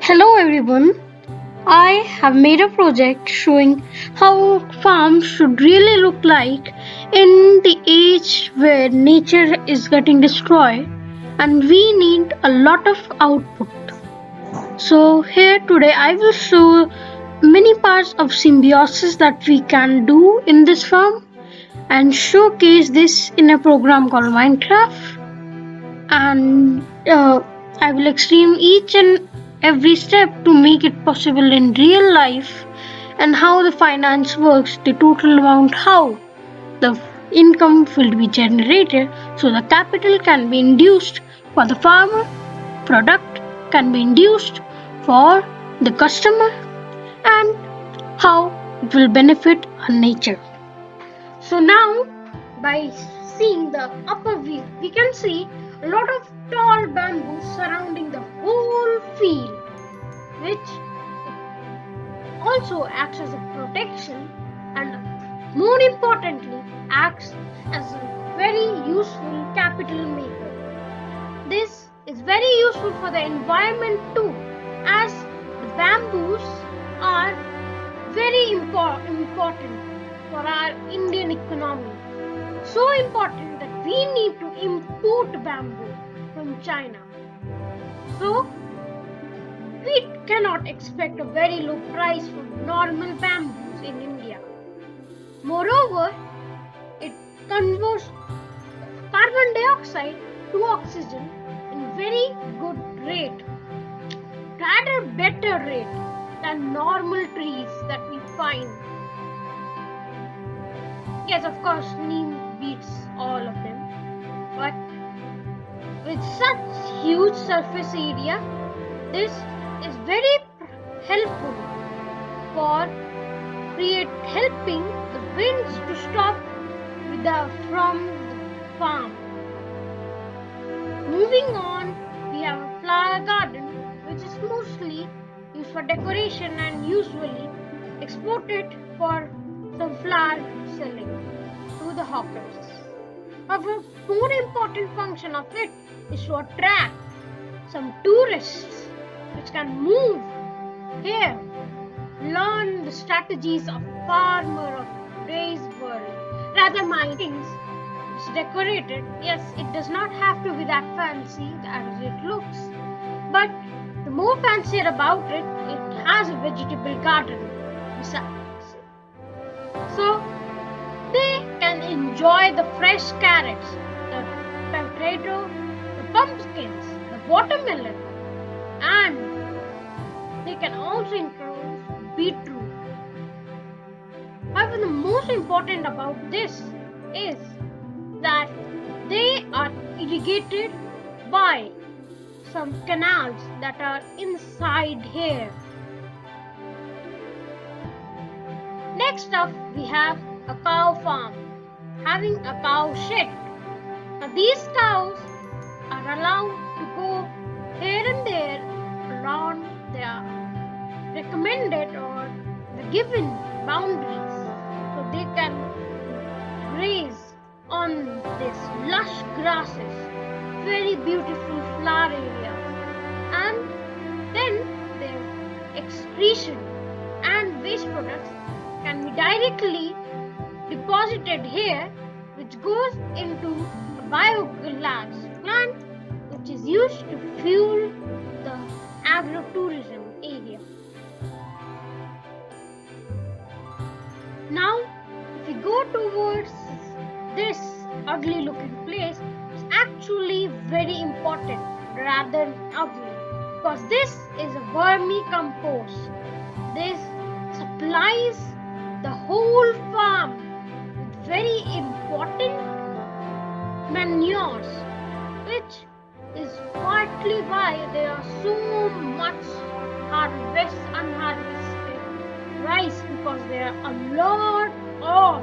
Hello everyone. I have made a project showing how farms should really look like in the age where nature is getting destroyed and we need a lot of output. So here today I will show many parts of symbiosis that we can do in this farm and showcase this in a program called Minecraft, and I will explain each and every step to make it possible in real life and how the finance works, the total amount, how the income will be generated so the capital can be induced for the farmer, product can be induced for the customer, and how it will benefit our nature. So now, by seeing the upper view, we can see a lot of tall bamboos surrounding the whole field, which also acts as a protection and more importantly acts as a very useful capital maker. This is very useful for the environment too, as the bamboos are very important for our Indian economy. So important that we need to import bamboo from China. So we cannot expect a very low price for normal bamboos in India. Moreover, it converts carbon dioxide to oxygen in very good rate, at a better rate than normal trees that we find. Yes, of course, neem beats all of them, but with such huge surface area, this is very helpful for helping the winds to stop from the farm. Moving on, we have a flower garden which is mostly used for decoration and usually exported for some flower selling to the hawkers. However, more important function of it is to attract some tourists which can move here, learn the strategies of farmer of today's world. Rather, my things is decorated. Yes, it does not have to be that fancy as it looks, but the more fancier about it, it has a vegetable garden besides. So they can enjoy the fresh carrots, the potato, the pumpkins, the watermelon, and they can also introduce beetroot. However, the most important about this is that they are irrigated by some canals that are inside here. Next up, we have a cow farm having a cow shed. Now these cows are allowed to go here and there around their recommended or the given boundaries so they can graze on this lush grasses, very beautiful flower areas, and then their excretion and waste products can be directly deposited here, which goes into a biogas plant which is used to fuel the agro-tourism area. Now, if we go towards this ugly looking place, it's actually very important rather than ugly, because this is a vermicompost. This supplies the whole farm with very important manures, which is partly why there are so much unharvested rice, because there are a lot of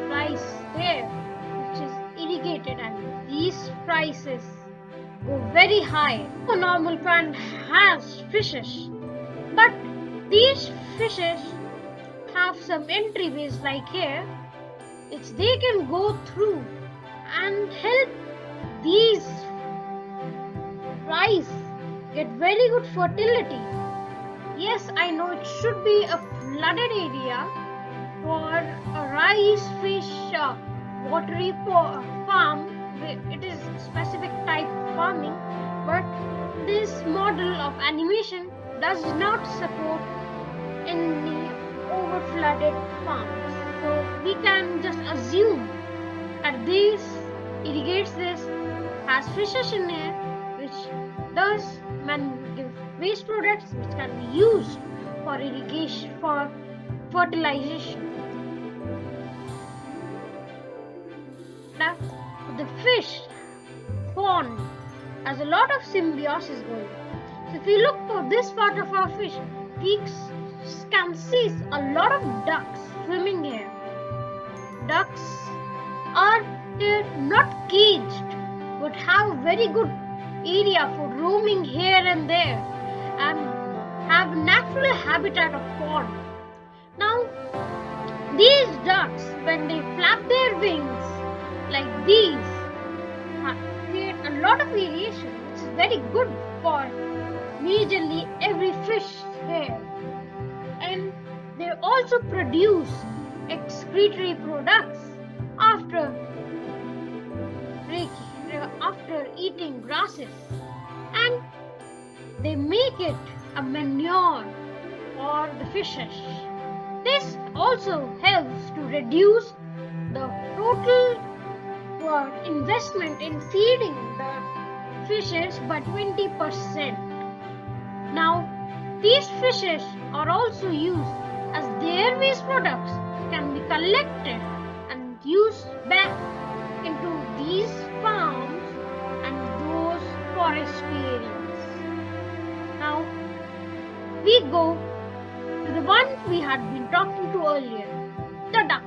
rice there which is irrigated, and these prices go very high. A normal plant has fishes, but these fishes have some entryways like here which they can go through and help these rice get very good fertility. Yes, I know it should be a flooded area for a rice fish watery farm. It is specific type farming, but this model of animation does not support any overflooded farms. So we can just assume that this irrigates this, has fishes in it, which does give waste products which can be used for irrigation, for fertilization. Now, the fish pond has a lot of symbiosis going on. So if you look for this part of our fish, we can see a lot of ducks swimming here. Ducks are here not caged, but have very good area for roaming here and there and have natural habitat of pond. Now, these ducks, when they flap their wings like these, create a lot of variation, which is very good for majorly every fish here. And they also produce excretory products after eating grasses, and they make it a manure for the fishes. This also helps to reduce the total investment in feeding the fishes by 20%. Now, these fishes are also used as their waste products can be collected and used back into these farms and those forestry areas. Now, we go to the one we had been talking to earlier, the ducks.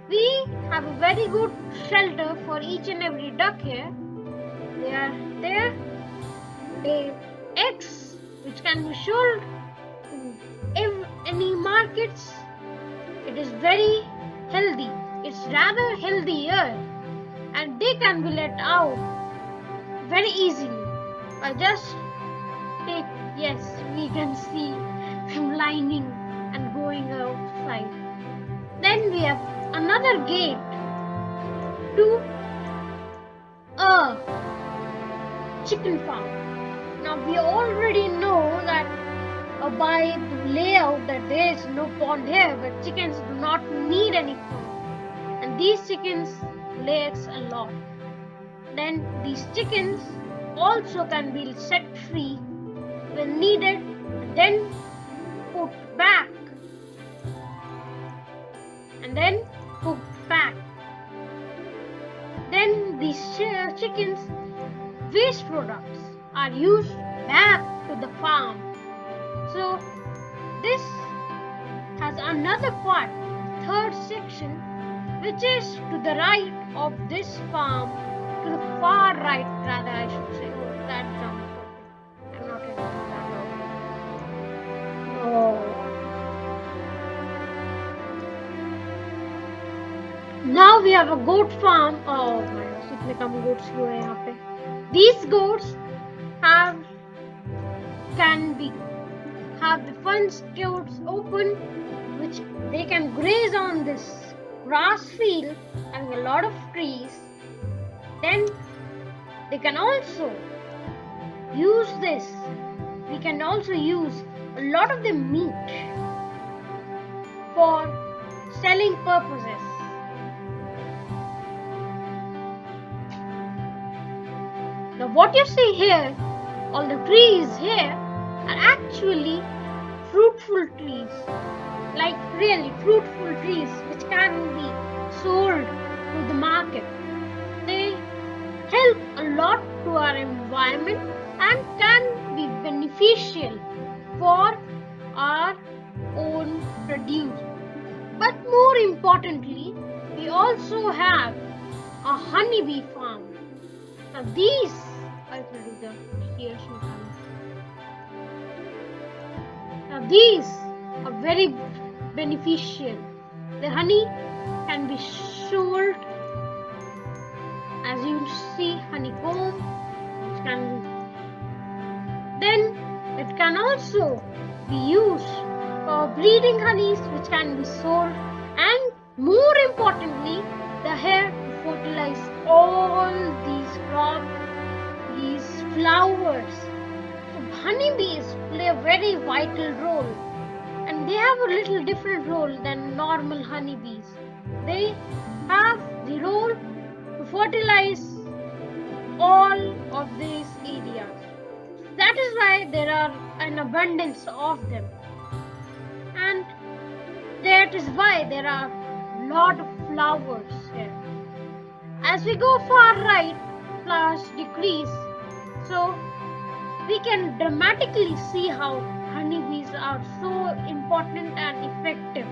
We have a very good shelter for each and every duck here. They are there. They eggs which can be sold in any markets. It is very healthy. It's rather healthier, and they can be let out very easily by just take. Yes, we can see them lining and going outside. Then we have another gate to a chicken farm. Now we already know that by the layout that there is no pond here, but chickens do not need any food, and these chickens lay eggs a lot. Then these chickens also can be set free when needed, and then put back, and then cooked back. Then these chickens' waste products are used back to the farm. So this has another part, third section, which is to the right of this farm, to the far right rather I should say. Oh, that sounds perfect. I'm not able to do that now. Oh. Now we have a goat farm. Oh my gosh, itne kam goats hu hai yahan pe. These goats have the front gates open, which they can graze on this grass field having a lot of trees. Then they can also use this. We can also use a lot of the meat for selling purposes. Now what you see here, all the trees here are actually fruitful trees, like really fruitful trees which can be sold to the market. They help a lot to our environment and can be beneficial for our own produce. But more importantly, we also have a honeybee farm. Now these, I will do the here. Now these are very beneficial. The honey can be sold, as you see, honeycomb, which can can also be used for breeding honeys which can be sold, and more importantly, the hair to fertilize all these crops, these flowers. So honeybees play a very vital role, and they have a little different role than normal honeybees. They have the role to fertilize all of these areas. That is why there are an abundance of them, and that is why there are a lot of flowers here. As we go far right, flowers decrease, so we can dramatically see how honeybees are so important and effective.